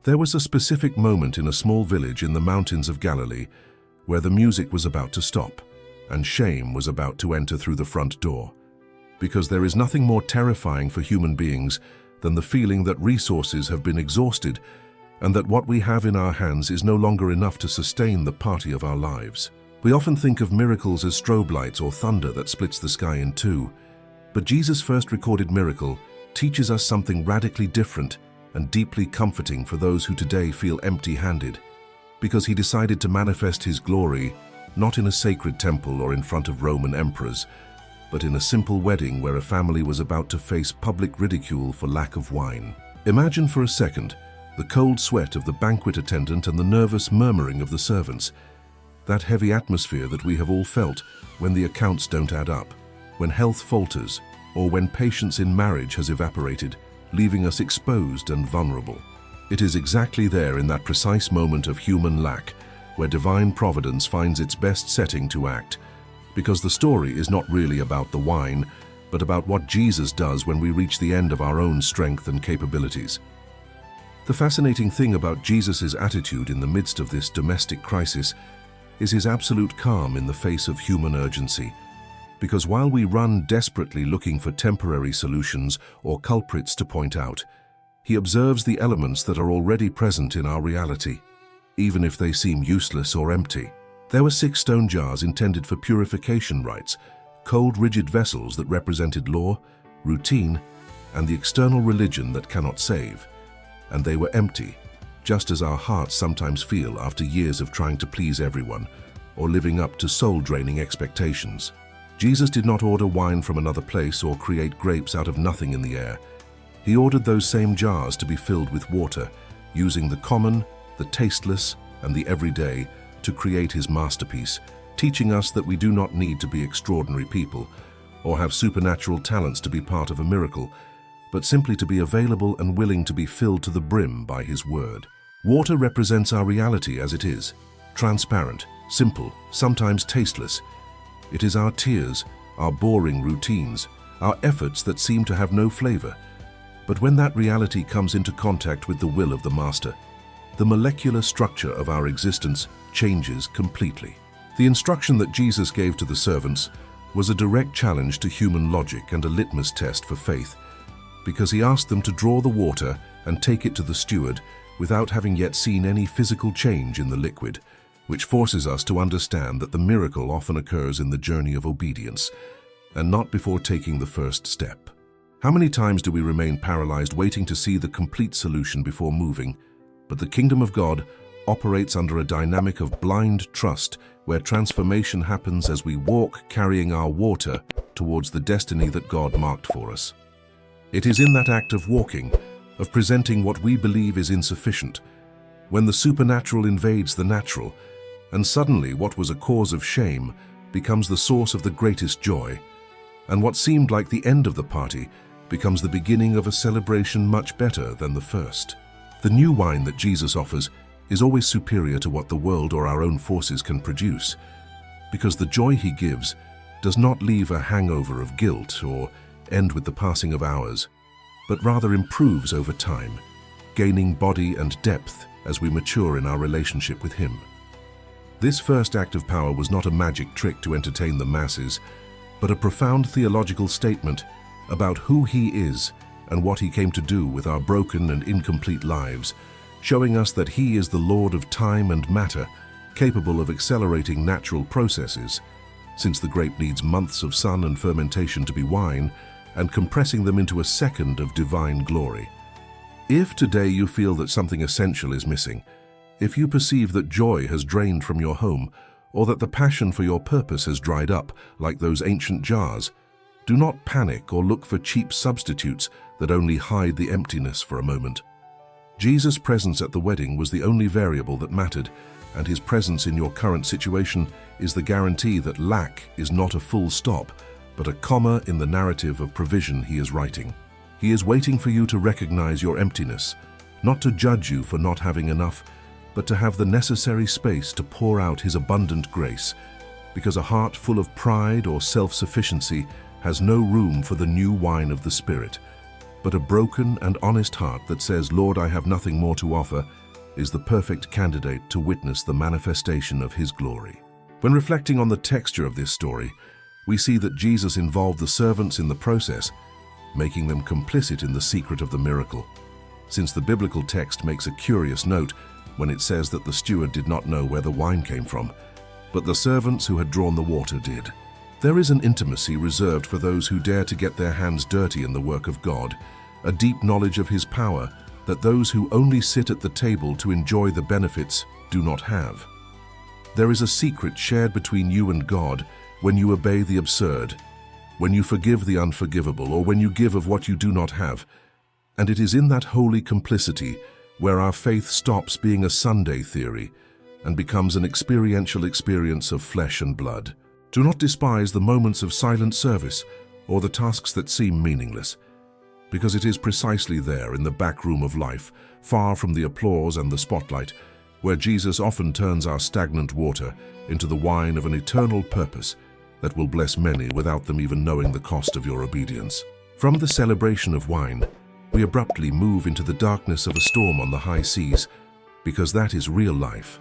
There was a specific moment in a small village in the mountains of Galilee where the music was about to stop and shame was about to enter through the front door. Because there is nothing more terrifying for human beings than the feeling that resources have been exhausted and that what we have in our hands is no longer enough to sustain the party of our lives. We often think of miracles as strobe lights or thunder that splits the sky in two, but Jesus' first recorded miracle teaches us something radically different and deeply comforting for those who today feel empty-handed, because he decided to manifest his glory not in a sacred temple or in front of Roman emperors, but in a simple wedding where a family was about to face public ridicule for lack of wine. Imagine for a second the cold sweat of the banquet attendant and the nervous murmuring of the servants, that heavy atmosphere that we have all felt when the accounts don't add up, when health falters, or when patience in marriage has evaporated, leaving us exposed and vulnerable. It is exactly there in that precise moment of human lack where divine providence finds its best setting to act, because the story is not really about the wine, but about what Jesus does when we reach the end of our own strength and capabilities. The fascinating thing about Jesus' attitude in the midst of this domestic crisis is his absolute calm in the face of human urgency. Because while we run desperately looking for temporary solutions or culprits to point out, he observes the elements that are already present in our reality, even if they seem useless or empty. There were 6 stone jars intended for purification rites, cold, rigid vessels that represented law, routine, and the external religion that cannot save. And they were empty, just as our hearts sometimes feel after years of trying to please everyone or living up to soul-draining expectations. Jesus did not order wine from another place or create grapes out of nothing in the air. He ordered those same jars to be filled with water, using the common, the tasteless, and the everyday to create his masterpiece, teaching us that we do not need to be extraordinary people or have supernatural talents to be part of a miracle, but simply to be available and willing to be filled to the brim by his word. Water represents our reality as it is, transparent, simple, sometimes tasteless. It is our tears, our boring routines, our efforts that seem to have no flavor. But when that reality comes into contact with the will of the Master, the molecular structure of our existence changes completely. The instruction that Jesus gave to the servants was a direct challenge to human logic and a litmus test for faith, because he asked them to draw the water and take it to the steward without having yet seen any physical change in the liquid, which forces us to understand that the miracle often occurs in the journey of obedience, and not before taking the first step. How many times do we remain paralyzed waiting to see the complete solution before moving? But the kingdom of God operates under a dynamic of blind trust, where transformation happens as we walk carrying our water towards the destiny that God marked for us. It is in that act of walking, of presenting what we believe is insufficient, when the supernatural invades the natural, and suddenly what was a cause of shame becomes the source of the greatest joy, and what seemed like the end of the party becomes the beginning of a celebration much better than the first. The new wine that Jesus offers is always superior to what the world or our own forces can produce, because the joy he gives does not leave a hangover of guilt or end with the passing of hours, but rather improves over time, gaining body and depth as we mature in our relationship with him. This first act of power was not a magic trick to entertain the masses, but a profound theological statement about who he is and what he came to do with our broken and incomplete lives, showing us that he is the Lord of time and matter, capable of accelerating natural processes, since the grape needs months of sun and fermentation to be wine, and compressing them into a second of divine glory. If today you feel that something essential is missing, if you perceive that joy has drained from your home, or that the passion for your purpose has dried up like those ancient jars, do not panic or look for cheap substitutes that only hide the emptiness for a moment. Jesus' presence at the wedding was the only variable that mattered, and his presence in your current situation is the guarantee that lack is not a full stop, but a comma in the narrative of provision he is writing. He is waiting for you to recognize your emptiness, not to judge you for not having enough, but to have the necessary space to pour out his abundant grace, because a heart full of pride or self-sufficiency has no room for the new wine of the Spirit. But a broken and honest heart that says, "Lord, I have nothing more to offer," is the perfect candidate to witness the manifestation of His glory. When reflecting on the texture of this story, we see that Jesus involved the servants in the process, making them complicit in the secret of the miracle. Since the biblical text makes a curious note when it says that the steward did not know where the wine came from, but the servants who had drawn the water did. There is an intimacy reserved for those who dare to get their hands dirty in the work of God, a deep knowledge of His power that those who only sit at the table to enjoy the benefits do not have. There is a secret shared between you and God when you obey the absurd, when you forgive the unforgivable, or when you give of what you do not have. And it is in that holy complicity where our faith stops being a Sunday theory and becomes an experiential experience of flesh and blood. Do not despise the moments of silent service or the tasks that seem meaningless, because it is precisely there in the back room of life, far from the applause and the spotlight, where Jesus often turns our stagnant water into the wine of an eternal purpose that will bless many without them even knowing the cost of your obedience. From the celebration of wine, we abruptly move into the darkness of a storm on the high seas, because that is real life,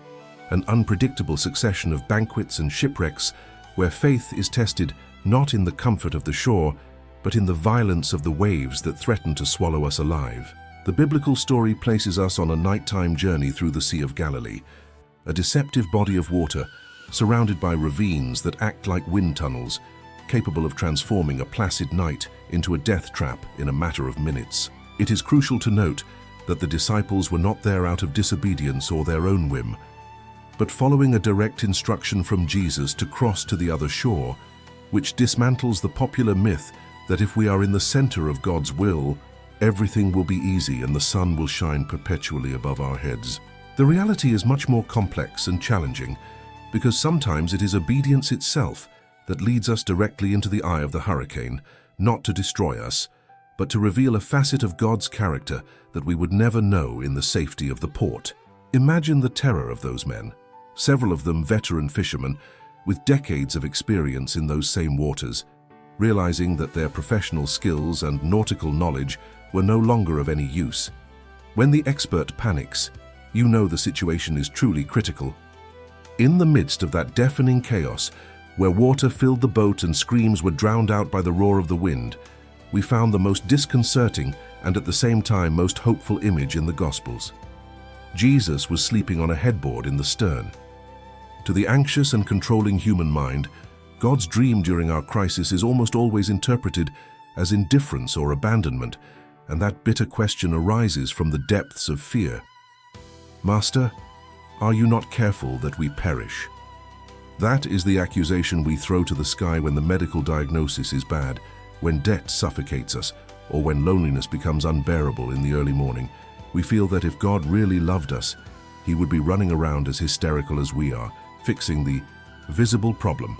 an unpredictable succession of banquets and shipwrecks where faith is tested not in the comfort of the shore, but in the violence of the waves that threaten to swallow us alive. The biblical story places us on a nighttime journey through the Sea of Galilee, a deceptive body of water surrounded by ravines that act like wind tunnels, capable of transforming a placid night into a death trap in a matter of minutes. It is crucial to note that the disciples were not there out of disobedience or their own whim, but following a direct instruction from Jesus to cross to the other shore, which dismantles the popular myth that if we are in the center of God's will, everything will be easy and the sun will shine perpetually above our heads. The reality is much more complex and challenging, because sometimes it is obedience itself that leads us directly into the eye of the hurricane, not to destroy us, but to reveal a facet of God's character that we would never know in the safety of the port. Imagine the terror of those men, several of them veteran fishermen with decades of experience in those same waters, realizing that their professional skills and nautical knowledge were no longer of any use. When the expert panics, you know the situation is truly critical. In the midst of that deafening chaos, where water filled the boat and screams were drowned out by the roar of the wind, we found the most disconcerting and at the same time most hopeful image in the Gospels. Jesus was sleeping on a headboard in the stern. To the anxious and controlling human mind, God's dream during our crisis is almost always interpreted as indifference or abandonment, and that bitter question arises from the depths of fear. "Master, are you not careful that we perish?" That is the accusation we throw to the sky when the medical diagnosis is bad, when debt suffocates us, or when loneliness becomes unbearable in the early morning. We feel that if God really loved us, He would be running around as hysterical as we are, fixing the visible problem.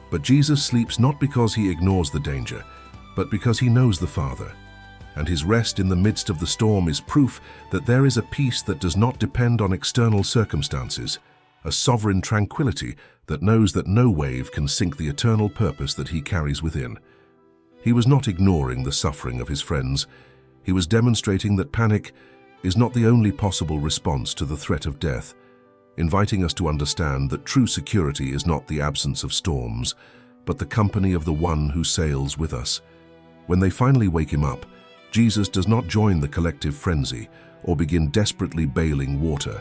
But Jesus sleeps not because He ignores the danger, but because He knows the Father. And His rest in the midst of the storm is proof that there is a peace that does not depend on external circumstances, a sovereign tranquility that knows that no wave can sink the eternal purpose that He carries within. He was not ignoring the suffering of His friends. He was demonstrating that panic is not the only possible response to the threat of death, inviting us to understand that true security is not the absence of storms, but the company of the one who sails with us. When they finally wake Him up, Jesus does not join the collective frenzy or begin desperately bailing water.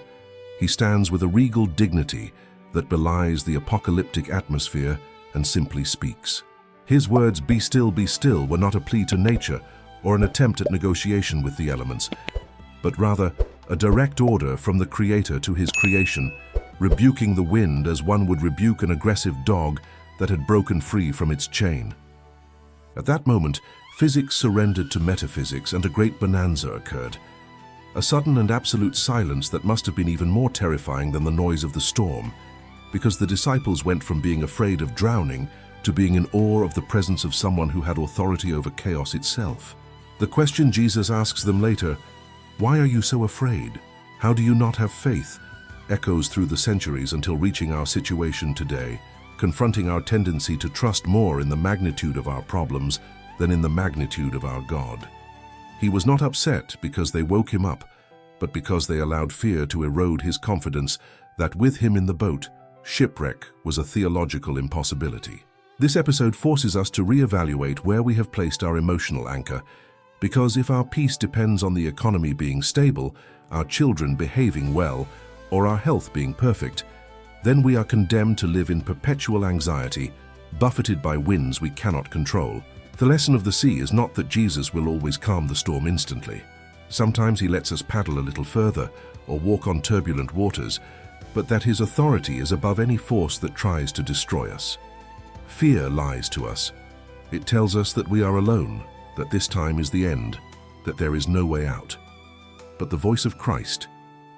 He stands with a regal dignity that belies the apocalyptic atmosphere and simply speaks. His words, be still," were not a plea to nature or an attempt at negotiation with the elements, but rather a direct order from the Creator to His creation, rebuking the wind as one would rebuke an aggressive dog that had broken free from its chain. At that moment, physics surrendered to metaphysics and a great bonanza occurred. A sudden and absolute silence that must have been even more terrifying than the noise of the storm, because the disciples went from being afraid of drowning to being in awe of the presence of someone who had authority over chaos itself. The question Jesus asks them later, "Why are you so afraid? How do you not have faith?" echoes through the centuries until reaching our situation today, confronting our tendency to trust more in the magnitude of our problems than in the magnitude of our God. He was not upset because they woke him up, but because they allowed fear to erode his confidence that with him in the boat, shipwreck was a theological impossibility. This episode forces us to reevaluate where we have placed our emotional anchor, because if our peace depends on the economy being stable, our children behaving well, or our health being perfect, then we are condemned to live in perpetual anxiety, buffeted by winds we cannot control. The lesson of the sea is not that Jesus will always calm the storm instantly. Sometimes he lets us paddle a little further or walk on turbulent waters, but that his authority is above any force that tries to destroy us. Fear lies to us. It tells us that we are alone, that this time is the end, that there is no way out. But the voice of Christ,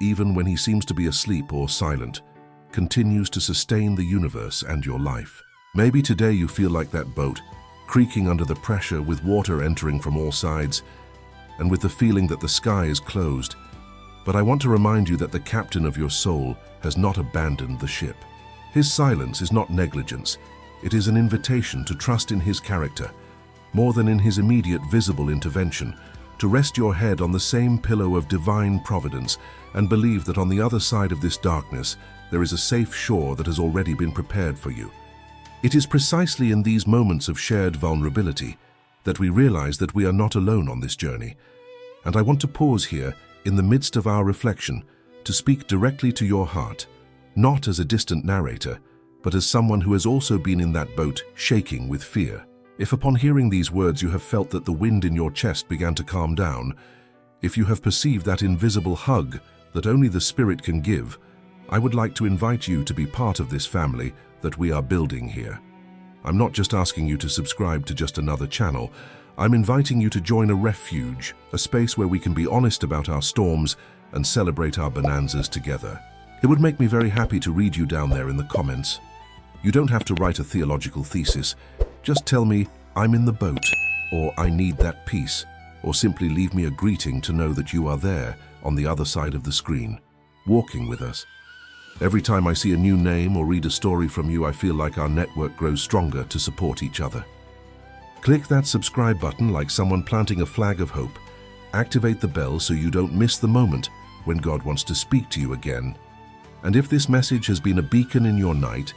even when he seems to be asleep or silent, continues to sustain the universe and your life. Maybe today you feel like that boat, creaking under the pressure with water entering from all sides, and with the feeling that the sky is closed. But I want to remind you that the captain of your soul has not abandoned the ship. His silence is not negligence. It is an invitation to trust in his character, more than in his immediate visible intervention, to rest your head on the same pillow of divine providence and believe that on the other side of this darkness there is a safe shore that has already been prepared for you. It is precisely in these moments of shared vulnerability that we realize that we are not alone on this journey. And I want to pause here in the midst of our reflection to speak directly to your heart, not as a distant narrator, but as someone who has also been in that boat shaking with fear. If upon hearing these words you have felt that the wind in your chest began to calm down, if you have perceived that invisible hug that only the Spirit can give, I would like to invite you to be part of this family that we are building here. I'm not just asking you to subscribe to just another channel. I'm inviting you to join a refuge, a space where we can be honest about our storms and celebrate our bonanzas together. It would make me very happy to read you down there in the comments. You don't have to write a theological thesis. Just tell me, I'm in the boat, or I need that peace, or simply leave me a greeting to know that you are there on the other side of the screen, walking with us. Every time I see a new name or read a story from you, I feel like our network grows stronger to support each other. Click that subscribe button like someone planting a flag of hope. Activate the bell so you don't miss the moment when God wants to speak to you again. And if this message has been a beacon in your night,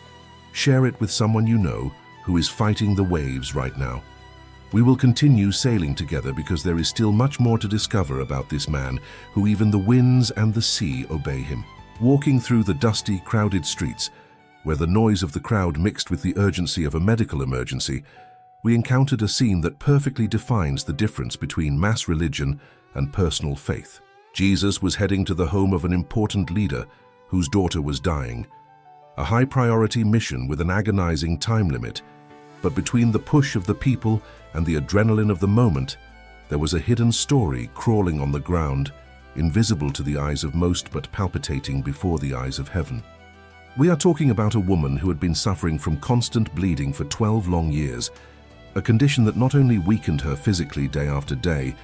share it with someone you know who is fighting the waves right now. We will continue sailing together because there is still much more to discover about this man who even the winds and the sea obey him. Walking through the dusty, crowded streets, where the noise of the crowd mixed with the urgency of a medical emergency, we encountered a scene that perfectly defines the difference between mass religion and personal faith. Jesus was heading to the home of an important leader whose daughter was dying, a high-priority mission with an agonizing time limit. But between the push of the people and the adrenaline of the moment, there was a hidden story crawling on the ground, invisible to the eyes of most but palpitating before the eyes of heaven. We are talking about a woman who had been suffering from constant bleeding for 12 long years, a condition that not only weakened her physically day after day,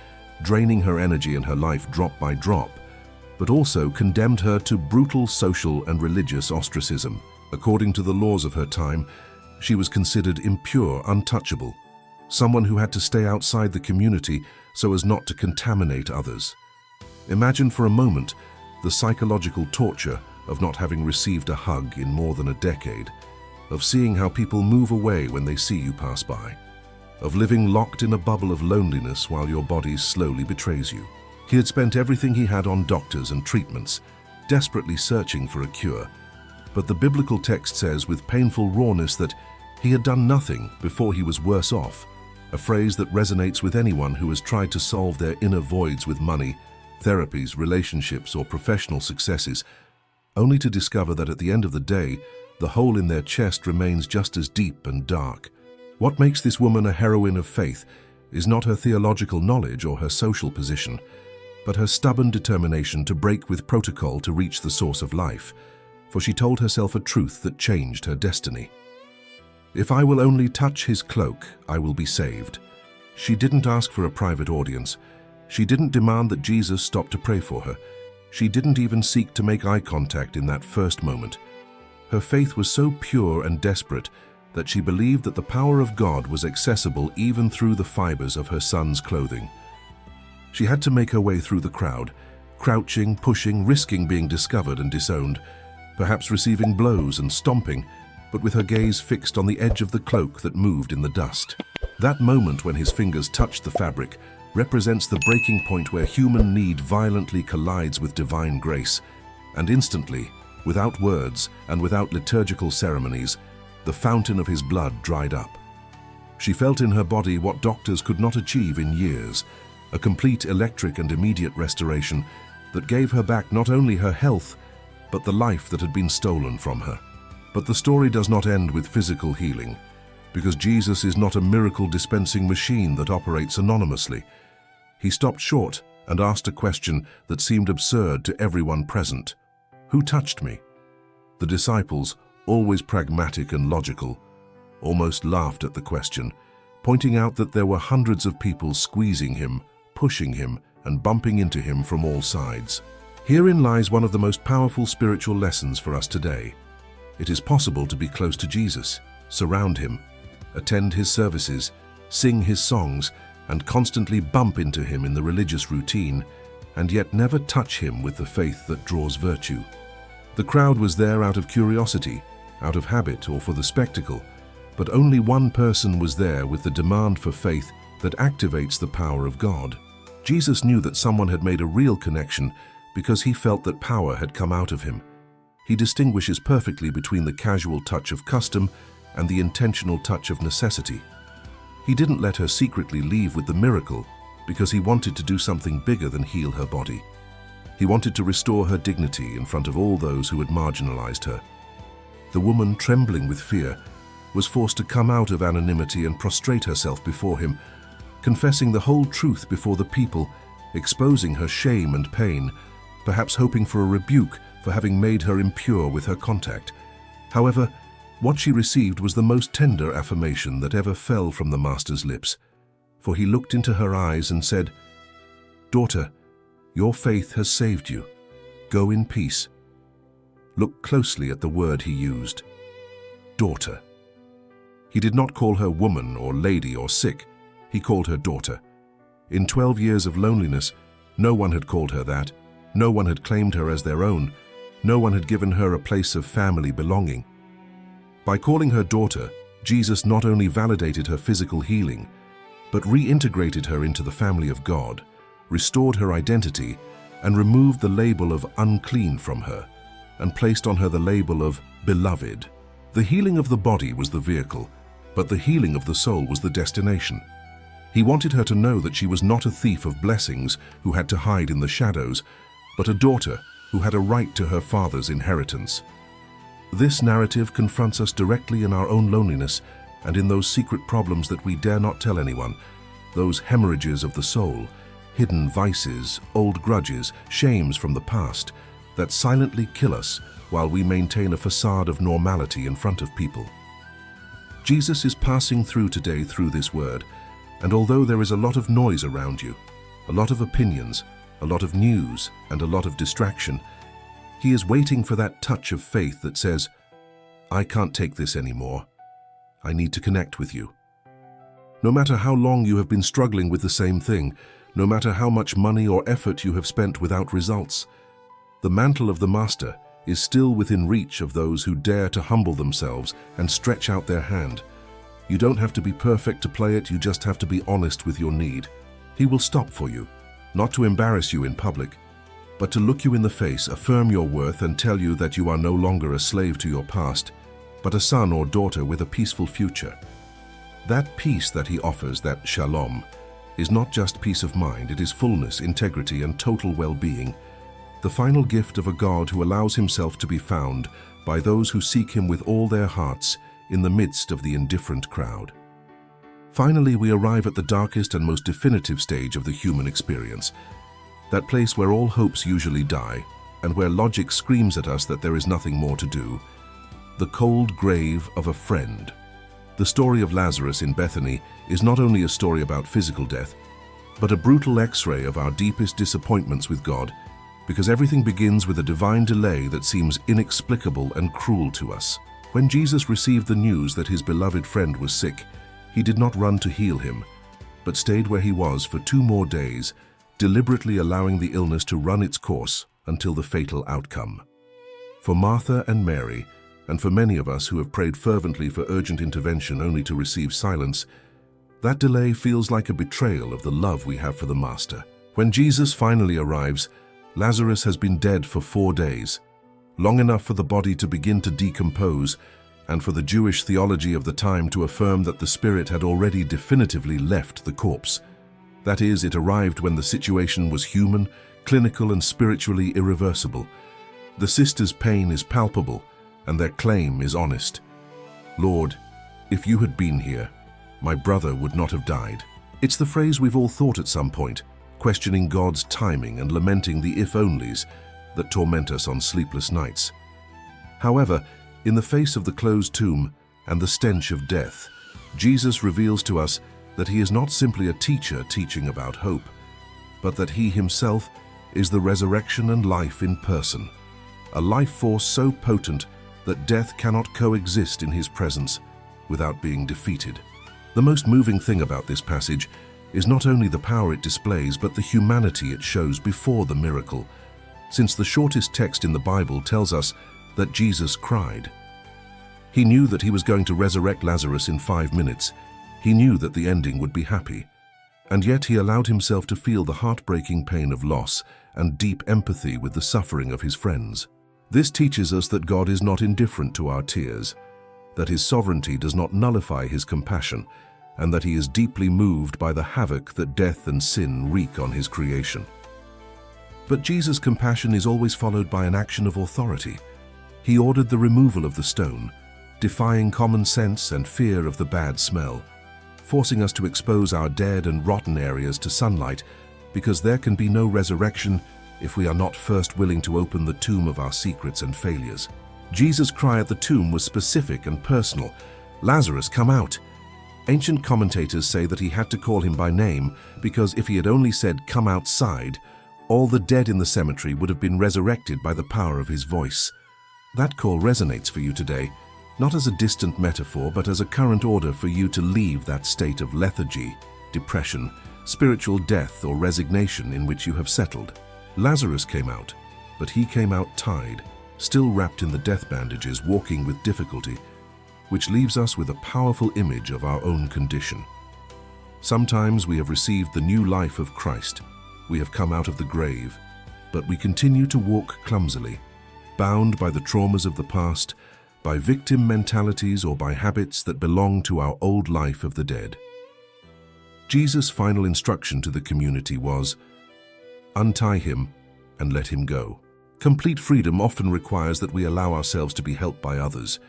draining her energy and her life drop by drop, but also condemned her to brutal social and religious ostracism. According to the laws of her time, she was considered impure, untouchable, someone who had to stay outside the community so as not to contaminate others. Imagine for a moment the psychological torture of not having received a hug in more than a decade, of seeing how people move away when they see you pass by, of living locked in a bubble of loneliness while your body slowly betrays you. He had spent everything he had on doctors and treatments, desperately searching for a cure, but the biblical text says with painful rawness that he had done nothing before he was worse off, a phrase that resonates with anyone who has tried to solve their inner voids with money, therapies, relationships, or professional successes, only to discover that at the end of the day, the hole in their chest remains just as deep and dark. What makes this woman a heroine of faith is not her theological knowledge or her social position, but her stubborn determination to break with protocol to reach the source of life, for she told herself a truth that changed her destiny. If I will only touch his cloak, I will be saved. She didn't ask for a private audience. She didn't demand that Jesus stop to pray for her. She didn't even seek to make eye contact in that first moment. Her faith was so pure and desperate that she believed that the power of God was accessible even through the fibers of her son's clothing. She had to make her way through the crowd, crouching, pushing, risking being discovered and disowned, perhaps receiving blows and stomping, but with her gaze fixed on the edge of the cloak that moved in the dust. That moment when his fingers touched the fabric represents the breaking point where human need violently collides with divine grace, and instantly, without words and without liturgical ceremonies, the fountain of his blood dried up. She felt in her body what doctors could not achieve in years, a complete electric and immediate restoration that gave her back not only her health, but the life that had been stolen from her. But the story does not end with physical healing, because Jesus is not a miracle-dispensing machine that operates anonymously. He stopped short and asked a question that seemed absurd to everyone present. Who touched me? The disciples, always pragmatic and logical, almost laughed at the question, pointing out that there were hundreds of people squeezing him, pushing him, and bumping into him from all sides. Herein lies one of the most powerful spiritual lessons for us today. It is possible to be close to Jesus, surround him, attend his services, sing his songs, and constantly bump into him in the religious routine, and yet never touch him with the faith that draws virtue. The crowd was there out of curiosity, out of habit, or for the spectacle, but only one person was there with the demand for faith that activates the power of God. Jesus knew that someone had made a real connection because he felt that power had come out of him. He distinguishes perfectly between the casual touch of custom and the intentional touch of necessity. He didn't let her secretly leave with the miracle because he wanted to do something bigger than heal her body. He wanted to restore her dignity in front of all those who had marginalized her. The woman, trembling with fear, was forced to come out of anonymity and prostrate herself before him, confessing the whole truth before the people, exposing her shame and pain, perhaps hoping for a rebuke for having made her impure with her contact. However, what she received was the most tender affirmation that ever fell from the Master's lips, for he looked into her eyes and said, "Daughter, your faith has saved you. Go in peace." Look closely at the word he used, daughter. He did not call her woman or lady or sick. He called her daughter. In 12 years of loneliness, no one had called her that. No one had claimed her as their own. No one had given her a place of family belonging. By calling her daughter, Jesus not only validated her physical healing, but reintegrated her into the family of God, restored her identity, and removed the label of unclean from her, and placed on her the label of beloved. The healing of the body was the vehicle, but the healing of the soul was the destination. He wanted her to know that she was not a thief of blessings who had to hide in the shadows, but a daughter who had a right to her father's inheritance. This narrative confronts us directly in our own loneliness and in those secret problems that we dare not tell anyone, those hemorrhages of the soul, hidden vices, old grudges, shames from the past, that silently kill us while we maintain a facade of normality in front of people. Jesus is passing through today through this word, and although there is a lot of noise around you, a lot of opinions, a lot of news, and a lot of distraction, he is waiting for that touch of faith that says, "I can't take this anymore. I need to connect with you." No matter how long you have been struggling with the same thing, no matter how much money or effort you have spent without results, the mantle of the Master is still within reach of those who dare to humble themselves and stretch out their hand. You don't have to be perfect to play it, you just have to be honest with your need. He will stop for you, not to embarrass you in public, but to look you in the face, affirm your worth, and tell you that you are no longer a slave to your past, but a son or daughter with a peaceful future. That peace that he offers, that shalom, is not just peace of mind, it is fullness, integrity, and total well-being, the final gift of a God who allows himself to be found by those who seek him with all their hearts in the midst of the indifferent crowd. Finally, we arrive at the darkest and most definitive stage of the human experience, that place where all hopes usually die and where logic screams at us that there is nothing more to do, the cold grave of a friend. The story of Lazarus in Bethany is not only a story about physical death, but a brutal X-ray of our deepest disappointments with God, because everything begins with a divine delay that seems inexplicable and cruel to us. When Jesus received the news that his beloved friend was sick, he did not run to heal him, but stayed where he was for 2 more days, deliberately allowing the illness to run its course until the fatal outcome. For Martha and Mary, and for many of us who have prayed fervently for urgent intervention only to receive silence, that delay feels like a betrayal of the love we have for the Master. When Jesus finally arrives, Lazarus has been dead for 4 days, long enough for the body to begin to decompose and for the Jewish theology of the time to affirm that the spirit had already definitively left the corpse. That is, it arrived when the situation was human, clinical, and spiritually irreversible. The sisters' pain is palpable, and their claim is honest. Lord, if you had been here, my brother would not have died. It's the phrase we've all thought at some point, questioning God's timing and lamenting the if-onlys that torment us on sleepless nights. However, in the face of the closed tomb and the stench of death, Jesus reveals to us that he is not simply a teacher teaching about hope, but that he himself is the resurrection and life in person, a life force so potent that death cannot coexist in his presence without being defeated. The most moving thing about this passage is not only the power it displays, but the humanity it shows before the miracle, since the shortest text in the Bible tells us that Jesus cried. He knew that he was going to resurrect Lazarus in 5 minutes. He knew that the ending would be happy, and yet he allowed himself to feel the heartbreaking pain of loss and deep empathy with the suffering of his friends. This teaches us that God is not indifferent to our tears, that his sovereignty does not nullify his compassion, and that he is deeply moved by the havoc that death and sin wreak on his creation. But Jesus' compassion is always followed by an action of authority. He ordered the removal of the stone, defying common sense and fear of the bad smell, forcing us to expose our dead and rotten areas to sunlight, because there can be no resurrection if we are not first willing to open the tomb of our secrets and failures. Jesus' cry at the tomb was specific and personal. "Lazarus, come out." Ancient commentators say that he had to call him by name because if he had only said, "Come outside," all the dead in the cemetery would have been resurrected by the power of his voice. That call resonates for you today, not as a distant metaphor, but as a current order for you to leave that state of lethargy, depression, spiritual death, or resignation in which you have settled. Lazarus came out, but he came out tied, still wrapped in the death bandages, walking with difficulty, which leaves us with a powerful image of our own condition. Sometimes we have received the new life of Christ. We have come out of the grave, but we continue to walk clumsily, bound by the traumas of the past, by victim mentalities, or by habits that belong to our old life of the dead. Jesus' final instruction to the community was, "Untie him and let him go." Complete freedom often requires that we allow ourselves to be helped by others,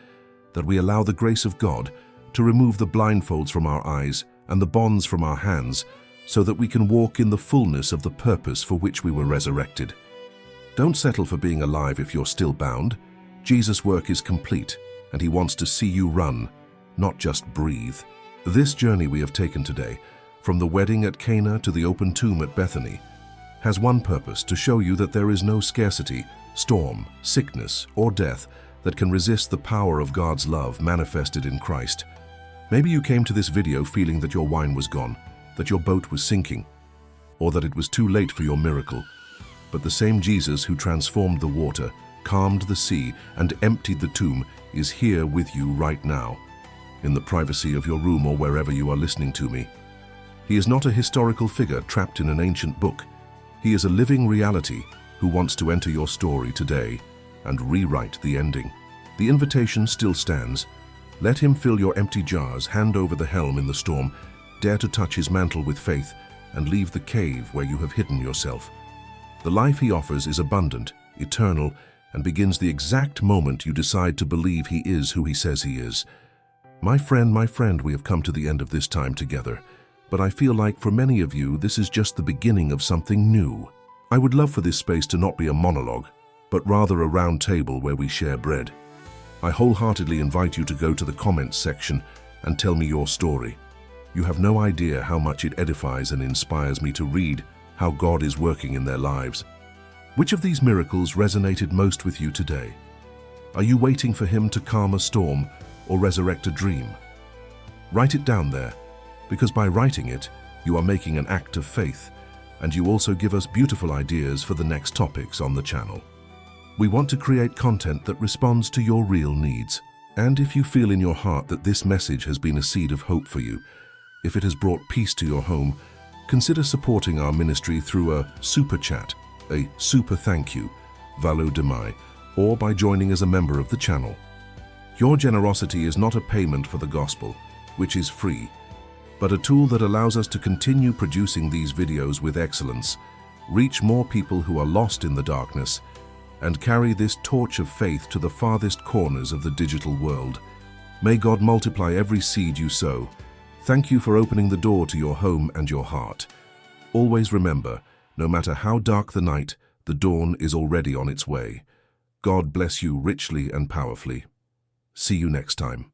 that we allow the grace of God to remove the blindfolds from our eyes and the bonds from our hands, so that we can walk in the fullness of the purpose for which we were resurrected. Don't settle for being alive if you're still bound. Jesus' work is complete, and he wants to see you run, not just breathe. This journey we have taken today, from the wedding at Cana to the open tomb at Bethany, has one purpose: to show you that there is no scarcity, storm, sickness, or death that can resist the power of God's love manifested in Christ. Maybe you came to this video feeling that your wine was gone, that your boat was sinking, or that it was too late for your miracle. But the same Jesus who transformed the water, calmed the sea, and emptied the tomb is here with you right now, in the privacy of your room or wherever you are listening to me. He is not a historical figure trapped in an ancient book. He is a living reality who wants to enter your story today and rewrite the ending. The invitation still stands. Let him fill your empty jars, hand over the helm in the storm, dare to touch his mantle with faith, and leave the cave where you have hidden yourself. The life he offers is abundant, eternal, and begins the exact moment you decide to believe he is who he says he is. My friend, we have come to the end of this time together, but I feel like for many of you, this is just the beginning of something new. I would love for this space to not be a monologue, but rather a round table where we share bread. I wholeheartedly invite you to go to the comments section and tell me your story. You have no idea how much it edifies and inspires me to read how God is working in their lives. Which of these miracles resonated most with you today? Are you waiting for him to calm a storm or resurrect a dream? Write it down there, because by writing it, you are making an act of faith, and you also give us beautiful ideas for the next topics on the channel. We want to create content that responds to your real needs. And if you feel in your heart that this message has been a seed of hope for you, if it has brought peace to your home, consider supporting our ministry through a super chat, a super thank you, Valo Demai, or by joining as a member of the channel. Your generosity is not a payment for the gospel, which is free, but a tool that allows us to continue producing these videos with excellence, reach more people who are lost in the darkness, and carry this torch of faith to the farthest corners of the digital world. May God multiply every seed you sow. Thank you for opening the door to your home and your heart. Always remember, no matter how dark the night, the dawn is already on its way. God bless you richly and powerfully. See you next time.